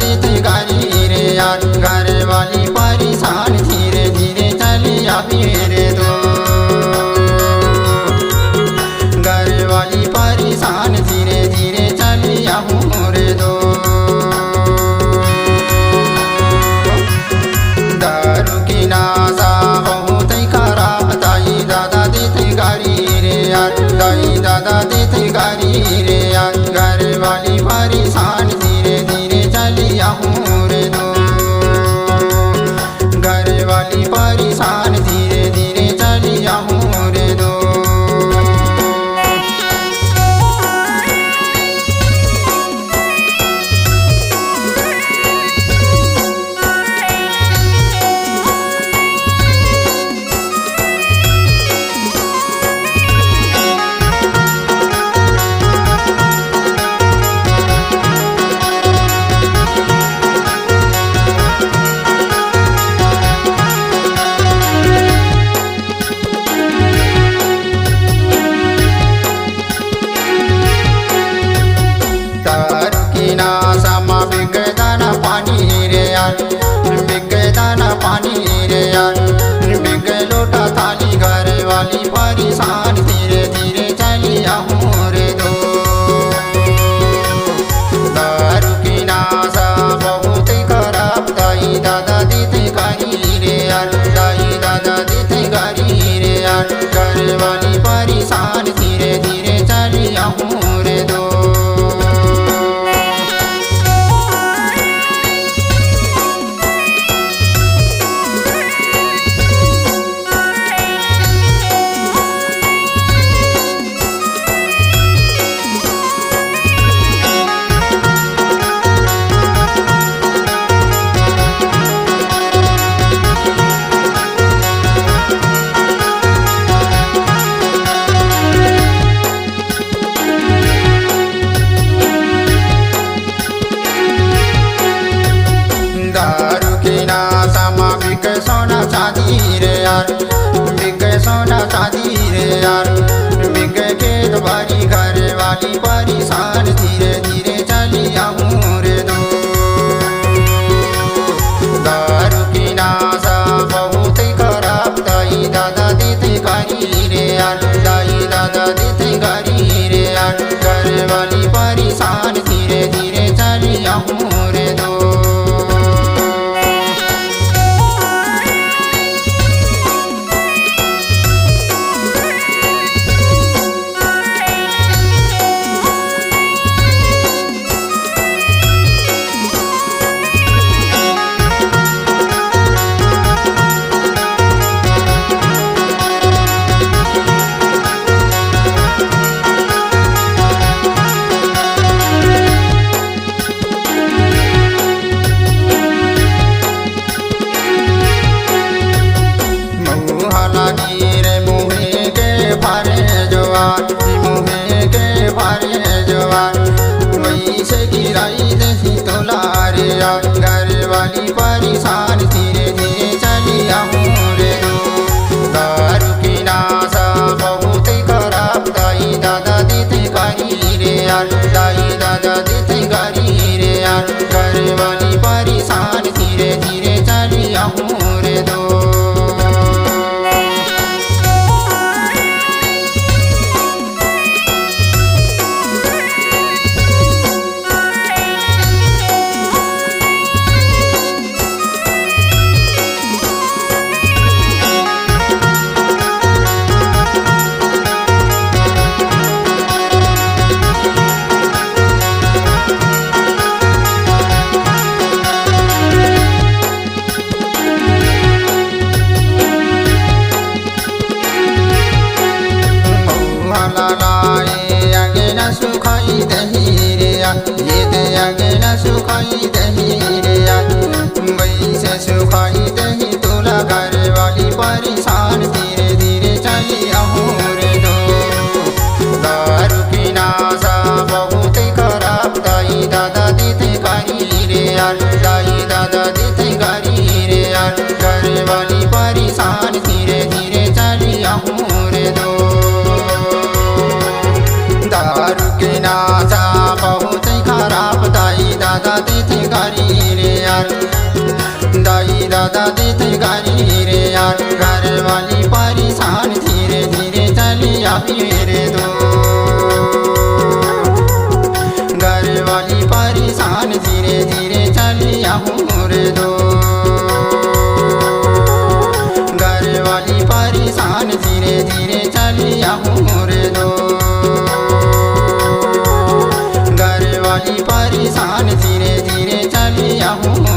देते गारी रे यार। घर वाली परेशान धीरे धीरे चली आवी रे दो। घर वाली परेशान धीरे धीरे चली आऊं रे दो। दारू की नासा बहुत खराब दाई दादा देते गारी रे यार। दाई दादा देते गारी रे यार। घर वाली परेशान धीरे धीरे चली आऊं रे दो। घर वाली परेशान धीरे धीरे चली आऊं रे दो। बिगदाना पानी रे यार। बिगदाना पानी रे यार। बिग लोटा थाली घर वाली परेशान धीरे धीरे चली आऊं रे दो। दारू की नासा बहुत खराब दाई दादा देते गारी रे यार। दाई दादा देते गारी रे यार। घर वाली परेशान धीरे धीरे चली आऊं रे दो। दारू की नासा माँ बिक सोना चांदी रे यार। बिक सोना चांदी रे यार। बिक खेत बाड़ी घर वाली परेशान धीरे धीरे चली आऊं रे दो। दारू की नासा बहुत खराब दाई दादा देते गारी रे यार। दाई दादा देते गारी रे यार। घर वाली परेशान धीरे धीरे चली आऊं रे दो। मुहे के फारे जवान। मुहे के फारे जवान। वही से गिराई दही तोला रे यार। घर वाली परेशान धीरे धीरे चली आऊं रे दो। दारू की नासा बहुत खराब दाई दादा देते गारी रे यार। दाई दादा देते गारी रे यार। घर वाली परेशान धीरे धीरे चली आऊं रे दो। गारी रे यार, दाई दादा देते गारी रे यार, घर वाली परेशान धीरे धीरे चली आई रे दो, घर वाली परेशान धीरे धीरे चली आऊं रे दो, घर वाली परेशान धीरे धीरे चली आऊं रे दो, घर वाली परेशान धीरे धीरे चली आऊं